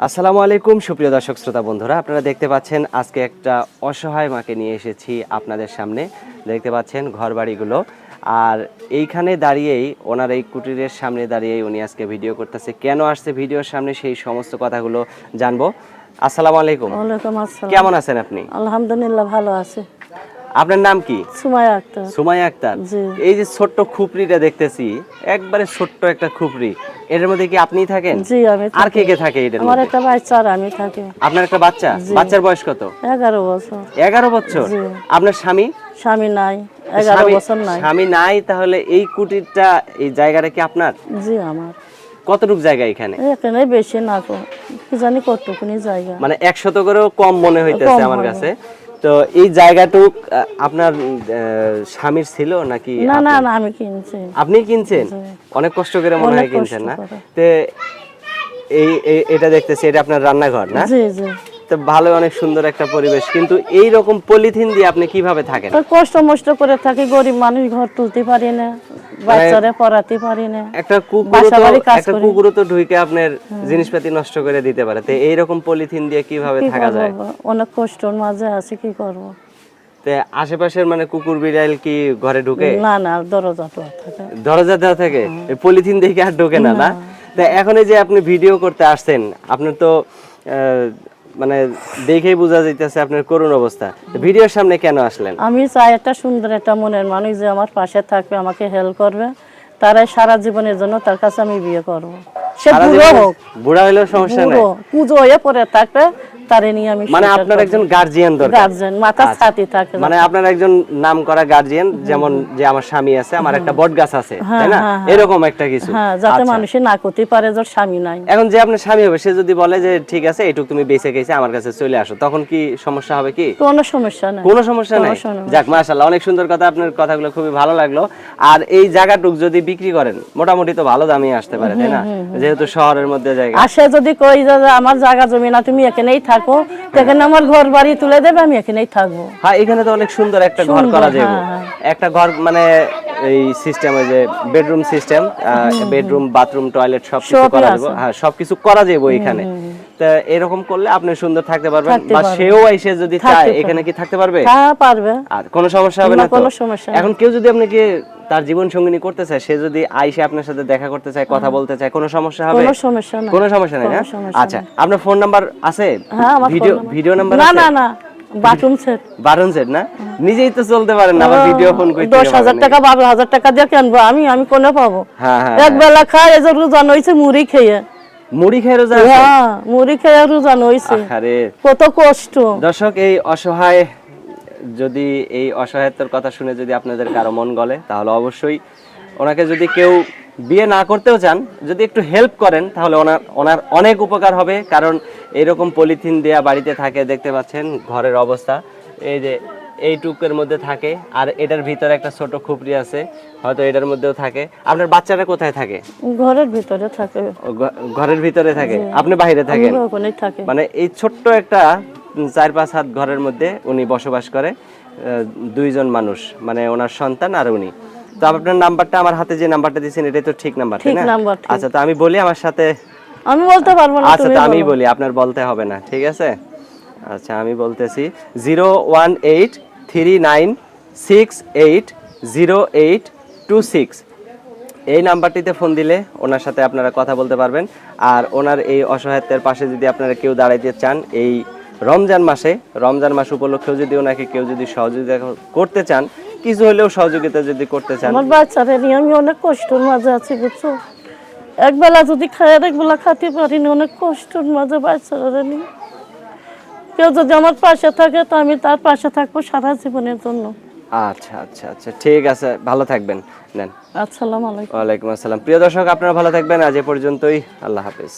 আসসালামু আলাইকুম সুপ্রিয় দর্শক শ্রোতা বন্ধুরা, আপনারা দেখতে পাচ্ছেন আজকে একটা অসহায় মাকে নিয়ে এসেছি আপনাদের সামনে। দেখতে পাচ্ছেন ঘরবাড়িগুলো, আর এইখানে দাঁড়িয়েই ওনার এই কুটিরের সামনে দাঁড়িয়েই উনি আজকে ভিডিও করতেছে। কেন আসছে ভিডিওর সামনে সেই সমস্ত কথাগুলো জানবো। আসসালামু আলাইকুম। ওয়ালাইকুম আসসালাম। কেমন আছেন আপনি? আলহামদুলিল্লাহ ভালো আছে। আপনার নাম কি? সুমাইয়া আক্তার। সুমাইয়া আক্তার। জি। এই যে ছোট্ট খুপড়িটা দেখতেছি, একবারে ছোট্ট একটা খুপড়ি, এর মধ্যে কি আপনিই থাকেন? জি আমি আর কে থাকি। কে থাকে এটার আমার মধ্যে? একটা বাচ্চা আর আমি থাকি। আপনার একটা বাচ্চা? জি। বাচ্চার বয়স কত? 11 বছর। 11 বছর। জি। আপনার স্বামী? স্বামী নাই, 11 বছর নাই। স্বামী নাই, তাহলে এই কুটিরটা, এই জায়গাটা কি আপনার? জি আমার। কতটুক জায়গা এখানে? এখানে বেশি না তো, কি জানি কতটুকুনি জায়গা। মানে 100 করেও কম মনে হইতেছে কম আমার হবে। কাছে। তো এই জায়গাটুক আপনার স্বামীর ছিল নাকি? না না না, আমি কিনছি। আপনি কিনছেন? জি। অনেক কষ্ট করে মনে অনেক হয় কিনছেন কষ্ট না? করে। তো এটা দেখতেছি, এটা আপনার রান্নাঘর না? জি জি। তো ভালো, অনেক সুন্দর একটা পরিবেশ, কিন্তু এই রকম পলিথিন দিয়ে আপনি কিভাবে থাকেন? তো কষ্ট মষ্ট করে থাকি, গরিব মানুষ, ঘর তুলতে পারি না, বাচ্চারে পড়াতে পারি না। একটা বাসা বাড়ি কাজ করি। কুকুরও তো ঢুকে আপনার জিনিসপাতি নষ্ট করে দিতে পারে। তো এইরকম পলিথিন দিয়ে কিভাবে কি থাকা যায়? করব, অনেক কষ্টর মাঝে আছি, কি করব। তো আশেপাশের মানে কুকুর বিড়াল কি ঘরে ঢুকে? না না, দরজা তো থাকে। দরজা দেওয়া থাকে, এই পলিথিন দেখে আর ঢোকে না, না? তো এখন এই যে আপনি ভিডিও করতে আসছেন, আপনার তো মানে দেখেই বোঝা যাইতেছে আপনার করুণ অবস্থা। ভিডিওর সামনে কেন আসলেন? আমি চাই একটা সুন্দর একটা মনের মানুষ যে আমার পাশে থাকবে, আমাকে হেল্প করবে, তারাই সারা জীবনের জন্য তার কাছে আমি বিয়ে করব। সে সারা বুড়ো জীবন হোক, বুড়া হইলেও সমস্যা নাই? বুড়ো পুজো হয়ে পড়ে থাকবে, তারে নিয়ে আমি মানে আপনার একজন গার্জিয়ান দরকার? গার্জেন মাথা আচ্ছা। ছাতি থাকে। মানে আপনার একজন নাম করা গার্জিয়ান, যেমন যে আমার স্বামী আছে, আমার একটা বট গাছ আছে, তাই না? এরকম একটা কিছু। হ্যাঁ, যাতে আচ্ছা। মানুষে না করতে পারে যে ওর স্বামী নাই। এখন যে আপনার স্বামী হবে, সে যদি বলে যে ঠিক আছে এইটুক তুমি বেঁচে গেছে, আমার কাছে চলে আসো, তখন কি সমস্যা হবে কি? কোনো সমস্যা নাই। কোনো সমস্যা নাই। যাক, মাশাআল্লাহ, অনেক সুন্দর কথা, আপনার কথাগুলো খুবই ভালো লাগলো। আর এই জায়গাটুক যদি বিক্রি করেন, মোটামুটি তো ভালো দামই আসতে পারে, তাই না? যেহেতু শহরের মধ্যে জায়গা। আসে যদি কই যে আমার জায়গা জমি না, তুমি এখানেই থাকো, এখানে আমার ঘর বাড়ি তুলে দেবে, আমি এখানেই থাকবো। হ্যাঁ, এখানে তো অনেক সুন্দর একটা ঘর করা যাবে। একটা ঘর মানে এই সিস্টেম, ওই যে bedroom system, bedroom, bathroom, toilet সবকিছু করা যাবে। হ্যাঁ, সবকিছু করা যাবে এখানে। তো এরকম করলে আপনি সুন্দর থাকতে পারবেন, বা সেও এসে যদি চায় এখানে কি থাকতে পারবে? হ্যাঁ পারবে। আর কোনো সমস্যা হবে না তো? কোনো সমস্যা নেই। এখন কেউ যদি আপনাকে তার জীবন সঙ্গিনী করতে চায়, সে যদি আইসে আপনার সাথে দেখা করতে চায়, কথা বলতে চায়, কোনো সমস্যা হবে? কোনো সমস্যা নাই। কোনো সমস্যা নাই, না? আচ্ছা, আপনার ফোন নাম্বার আছে? হ্যাঁ, আমার ভিডিও নাম্বার না আছে? না না, বাথরুম সেট। বারণ সেট না? নিজেই তো চলতে পারেন না, আবার ভিডিও ফোন করতে 10,000 টাকা 12,000 টাকা দিয়ে কিনবো আমি, আমি কোনে পাবো? হ্যাঁ হ্যাঁ। এক বেলা খাই, এই যে রোজান হইছে মুড়ি খেয়ে। মুড়ি খেয়ে রোজা আছে? হ্যাঁ, মুড়ি খেয়ে রোজান হইছে। আরে কত কষ্ট। দর্শক, এই অসহায়, যদি এই অসহায়তার কথা শুনে যদি আপনাদের কারো মন গলে, তাহলে অবশ্যই ওনাকে যদি কেউ বিয়ে না করতেও চান, যদি একটু হেল্প করেন, তাহলে ওনার অনেক উপকার হবে। কারণ এরকম পলিথিন দেয়া বাড়িতে থাকে, দেখতে পাচ্ছেন ঘরের অবস্থা, এই যে এইটুকের মধ্যে থাকে, আর এটার ভিতরে একটা ছোট খুপড়ি আছে, হয়তো এটার মধ্যেও থাকে। আপনার বাচ্চারা কোথায় থাকে? ঘরের ভিতরে থাকে। ঘরের ভিতরে থাকে, আপনি বাইরে থাকেন? ওখানেই থাকে। মানে এই ছোট্ট একটা 4-5 হাত ঘরের মধ্যে উনি বসবাস করে, দুইজন মানুষ, মানে ওনার সন্তান আর উনি। তো আপনার নাম্বারটা, আমার হাতে যে নাম্বারটা দিয়েছেন, এটাই তো ঠিক নাম্বার, তাই ঠিক না? নাম্বার। আচ্ছা, তো আমি বলি আমার সাথে? আমি বলতে পারবো না, আচ্ছা, তুমি তো আমি বলো। বলি, আপনার বলতে হবে না, ঠিক আছে? আচ্ছা, আমি বলতেছি 01839680826। এই নাম্বারটিতে ফোন দিলে ওনার সাথে আপনারা কথা বলতে পারবেন। আর ওনার এই অসহায়ত্বের পাশে যদি আপনারা কেউ দাঁড়াইতে চান, এই রমজান মাস উপলক্ষেও যদি ওনাকে কেউ যদি সহযোগিতা করতে চান, কিছু হলেও সহযোগিতা যদি করতে চান। আমার বাচ্চারা নিয়ে আমি অনেক কষ্টের মাঝে আছি, বুঝছো? একবেলা যদি খাই, আর একবেলা খাতে পারি না, অনেক কষ্টের মাঝে বাচ্চারা নিয়ে। কেউ যদি আমার পাশে থাকে, তো আমি তার পাশে থাকবো সারা জীবনের জন্য। আচ্ছা আচ্ছা আচ্ছা, ঠিক আছে, ভালো থাকবেন। নেন। আসসালামু আলাইকুম। ওয়ালাইকুম আসসালাম। প্রিয় দর্শক, আপনারা ভালো থাকবেন। আজ এ পর্যন্তই। আল্লাহ হাফেজ।